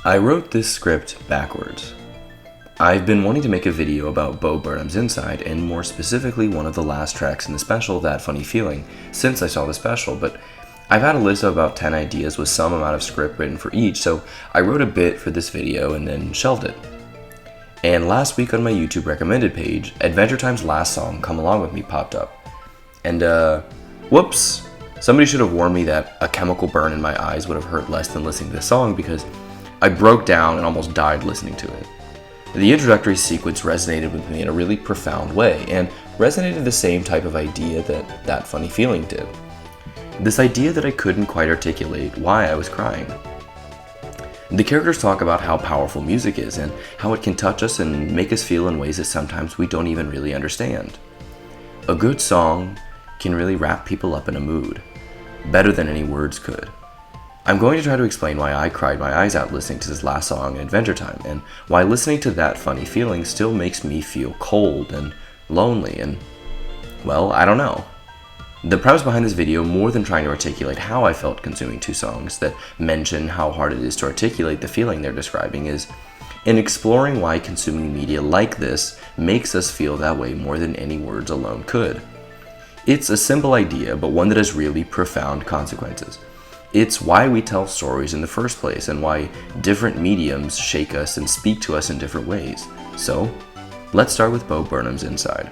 I wrote this script backwards. I've been wanting to make a video about Bo Burnham's Inside, and more specifically one of the last tracks in the special, That Funny Feeling, since I saw the special, but I've had a list of about 10 ideas with some amount of script written for each, so I wrote a bit for this video and then shelved it. And last week on my YouTube recommended page, Adventure Time's last song, Come Along With Me, popped up. And whoops, somebody should have warned me that a chemical burn in my eyes would have hurt less than listening to this song, because I broke down and almost died listening to it. The introductory sequence resonated with me in a really profound way, and resonated the same type of idea that Funny Feeling did. This idea that I couldn't quite articulate why I was crying. The characters talk about how powerful music is, and how it can touch us and make us feel in ways that sometimes we don't even really understand. A good song can really wrap people up in a mood, better than any words could. I'm going to try to explain why I cried my eyes out listening to this last song in Adventure Time, and why listening to That Funny Feeling still makes me feel cold and lonely and, well, I don't know. The premise behind this video, more than trying to articulate how I felt consuming two songs that mention how hard it is to articulate the feeling they're describing, is in exploring why consuming media like this makes us feel that way more than any words alone could. It's a simple idea, but one that has really profound consequences. It's why we tell stories in the first place, and why different mediums shake us and speak to us in different ways. So, let's start with Bo Burnham's Inside.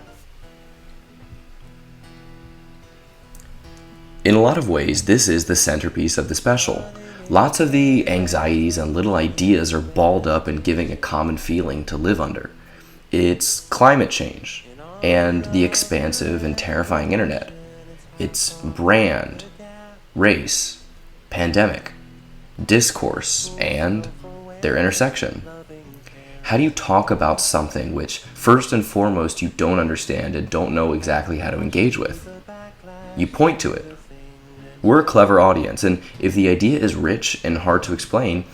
In a lot of ways, this is the centerpiece of the special. Lots of the anxieties and little ideas are balled up and giving a common feeling to live under. It's climate change, and the expansive and terrifying internet. It's brand, race, pandemic, discourse, and their intersection. How do you talk about something which, first and foremost, you don't understand and don't know exactly how to engage with? You point to it. We're a clever audience, and if the idea is rich and hard to explain,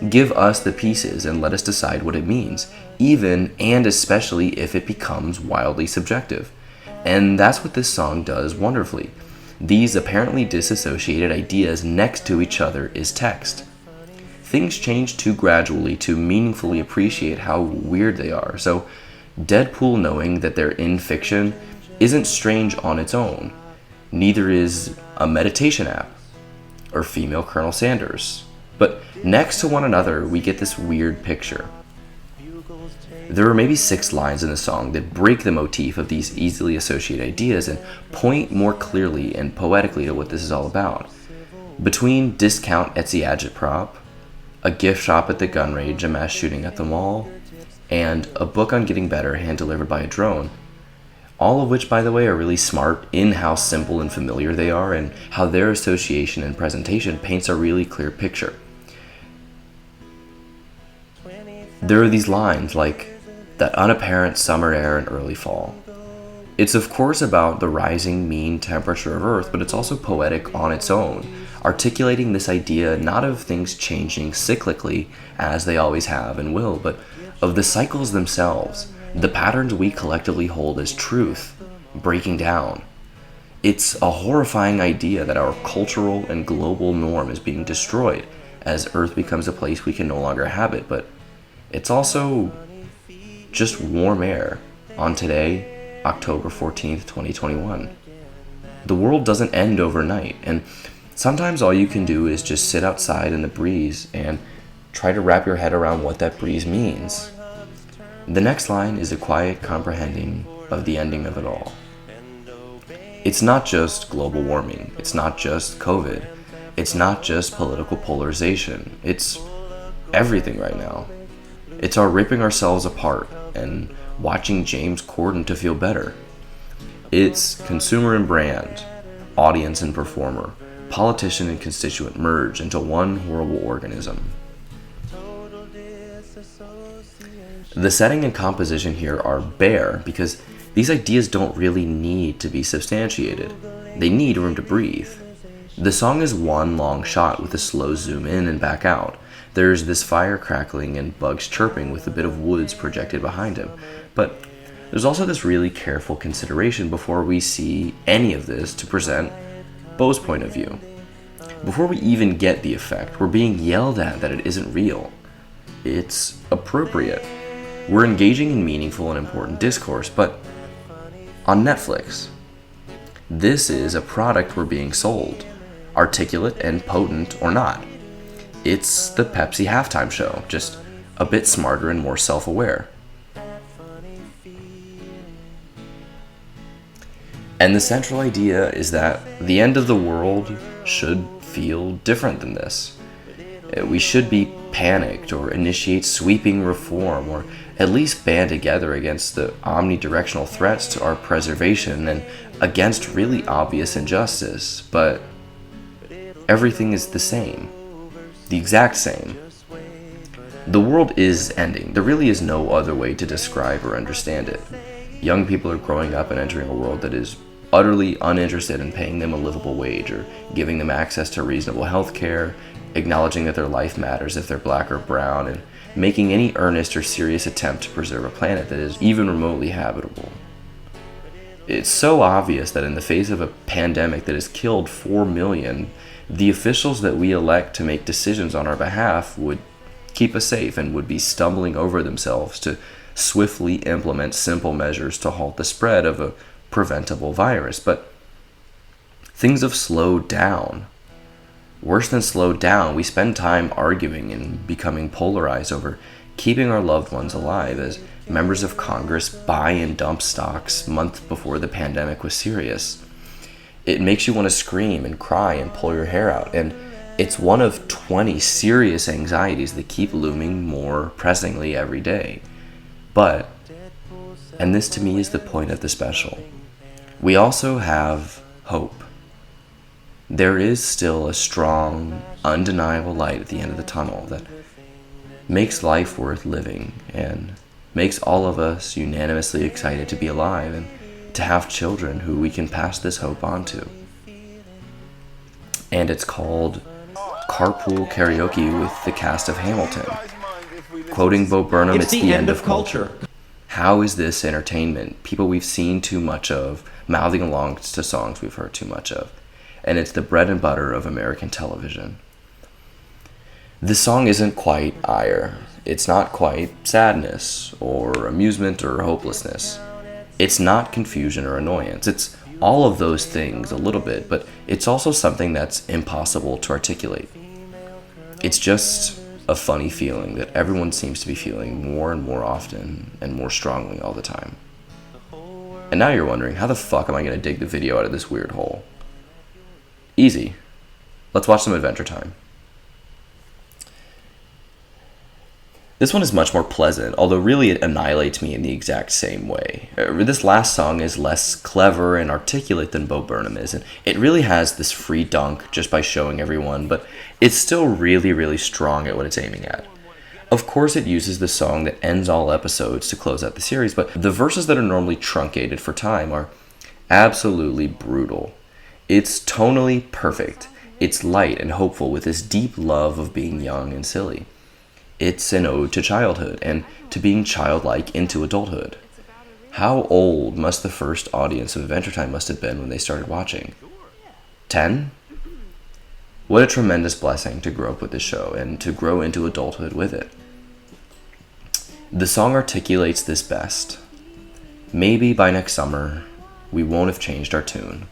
give us the pieces and let us decide what it means, even and especially if it becomes wildly subjective. And that's what this song does wonderfully. These apparently disassociated ideas next to each other is text. Things change too gradually to meaningfully appreciate how weird they are, so Deadpool knowing that they're in fiction isn't strange on its own. Neither is a meditation app, or female Colonel Sanders. But next to one another, we get this weird picture. There are maybe 6 lines in the song that break the motif of these easily associated ideas and point more clearly and poetically to what this is all about. Between discount Etsy agitprop, a gift shop at the gun range, a mass shooting at the mall, and a book on getting better hand-delivered by a drone, all of which, by the way, are really smart in how simple and familiar they are, and how their association and presentation paints a really clear picture. There are these lines like, that unapparent summer air and early fall. It's of course about the rising mean temperature of Earth, but it's also poetic on its own, articulating this idea not of things changing cyclically, as they always have and will, but of the cycles themselves, the patterns we collectively hold as truth, breaking down. It's a horrifying idea that our cultural and global norm is being destroyed as Earth becomes a place we can no longer habit, but it's also just warm air on today, October 14th, 2021. The world doesn't end overnight, and sometimes all you can do is just sit outside in the breeze and try to wrap your head around what that breeze means. The next line is a quiet comprehending of the ending of it all. It's not just global warming, it's not just COVID, it's not just political polarization, it's everything right now. It's our ripping ourselves apart and watching James Corden to feel better. It's consumer and brand, audience and performer, politician and constituent merge into one horrible organism. The setting and composition here are bare because these ideas don't really need to be substantiated. They need room to breathe. The song is one long shot with a slow zoom in and back out. There's this fire crackling and bugs chirping with a bit of woods projected behind him. But there's also this really careful consideration before we see any of this to present Bo's point of view. Before we even get the effect, we're being yelled at that it isn't real. It's appropriate. We're engaging in meaningful and important discourse, but on Netflix, this is a product we're being sold, articulate and potent or not. It's the Pepsi halftime show, just a bit smarter and more self-aware. And the central idea is that the end of the world should feel different than this. We should be panicked or initiate sweeping reform or at least band together against the omnidirectional threats to our preservation and against really obvious injustice. But everything is the same. The exact same. The world is ending. There really is no other way to describe or understand it. Young people are growing up and entering a world that is utterly uninterested in paying them a livable wage or giving them access to reasonable health care, acknowledging that their life matters if they're black or brown, and making any earnest or serious attempt to preserve a planet that is even remotely habitable. It's so obvious that in the face of a pandemic that has killed 4 million, the officials that we elect to make decisions on our behalf would keep us safe and would be stumbling over themselves to swiftly implement simple measures to halt the spread of a preventable virus. But things have slowed down. Worse than slowed down, we spend time arguing and becoming polarized over keeping our loved ones alive as members of Congress buy and dump stocks months before the pandemic was serious. It makes you want to scream and cry and pull your hair out, and it's one of 20 serious anxieties that keep looming more pressingly every day. But, and this to me is the point of the special, we also have hope. There is still a strong, undeniable light at the end of the tunnel that makes life worth living and makes all of us unanimously excited to be alive and to have children who we can pass this hope on to. And it's called Carpool Karaoke with the cast of Hamilton. Quoting Bo Burnham, it's the end of culture. How is this entertainment? People we've seen too much of, mouthing along to songs we've heard too much of. And it's the bread and butter of American television. This song isn't quite ire. It's not quite sadness or amusement or hopelessness. It's not confusion or annoyance. It's all of those things a little bit, but it's also something that's impossible to articulate. It's just a funny feeling that everyone seems to be feeling more and more often and more strongly all the time. And now you're wondering, how the fuck am I going to dig the video out of this weird hole? Easy. Let's watch some Adventure Time. This one is much more pleasant, although really it annihilates me in the exact same way. This last song is less clever and articulate than Bo Burnham is, and it really has this free dunk just by showing everyone, but it's still really, really strong at what it's aiming at. Of course it uses the song that ends all episodes to close out the series, but the verses that are normally truncated for time are absolutely brutal. It's tonally perfect. It's light and hopeful with this deep love of being young and silly. It's an ode to childhood and to being childlike into adulthood. How old must the first audience of Adventure Time must have been when they started watching? 10? What a tremendous blessing to grow up with this show and to grow into adulthood with it. The song articulates this best. Maybe by next summer, we won't have changed our tune.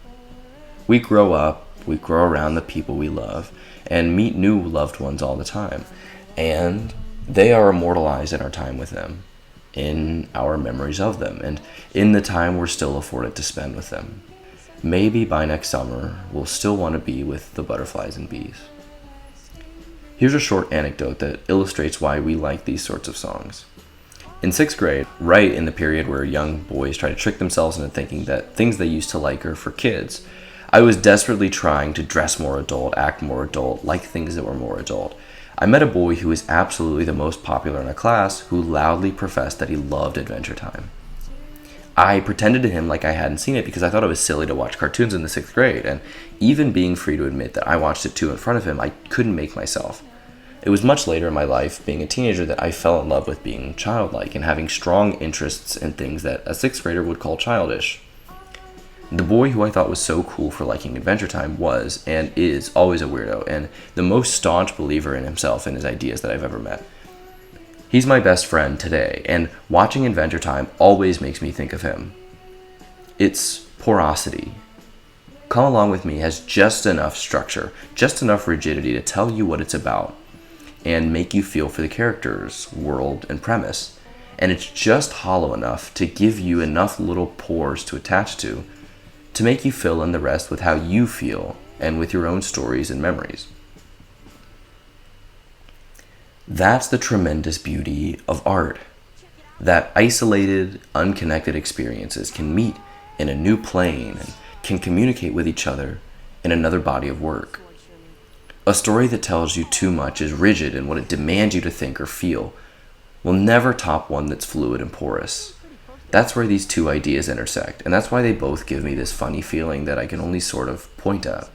We grow up, we grow around the people we love, and meet new loved ones all the time. And they are immortalized in our time with them, in our memories of them, and in the time we're still afforded to spend with them. Maybe by next summer, we'll still want to be with the butterflies and bees. Here's a short anecdote that illustrates why we like these sorts of songs. In 6th grade, right in the period where young boys try to trick themselves into thinking that things they used to like are for kids, I was desperately trying to dress more adult, act more adult, like things that were more adult. I met a boy who was absolutely the most popular in a class who loudly professed that he loved Adventure Time. I pretended to him like I hadn't seen it because I thought it was silly to watch cartoons in the 6th grade, and even being free to admit that I watched it too in front of him, I couldn't make myself. It was much later in my life, being a teenager, that I fell in love with being childlike and having strong interests in things that a 6th grader would call childish. The boy who I thought was so cool for liking Adventure Time was, and is, always a weirdo, and the most staunch believer in himself and his ideas that I've ever met. He's my best friend today, and watching Adventure Time always makes me think of him. It's porosity. Come Along With Me has just enough structure, just enough rigidity to tell you what it's about and make you feel for the characters, world, and premise. And it's just hollow enough to give you enough little pores to attach to make you fill in the rest with how you feel and with your own stories and memories. That's the tremendous beauty of art, that isolated, unconnected experiences can meet in a new plane and can communicate with each other in another body of work. A story that tells you too much, is rigid in what it demands you to think or feel, will never top one that's fluid and porous. That's where these two ideas intersect, and that's why they both give me this funny feeling that I can only sort of point at.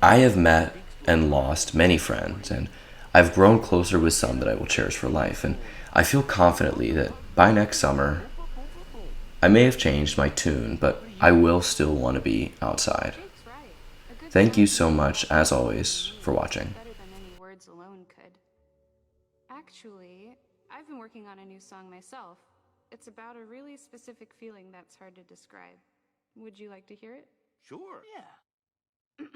I have met and lost many friends, and I've grown closer with some that I will cherish for life, and I feel confidently that by next summer, I may have changed my tune, but I will still want to be outside. Thank you so much, as always, for watching. Better than any words alone could. Actually, I've been working on a new song myself. It's about a really specific feeling that's hard to describe. Would you like to hear it? Sure. Yeah.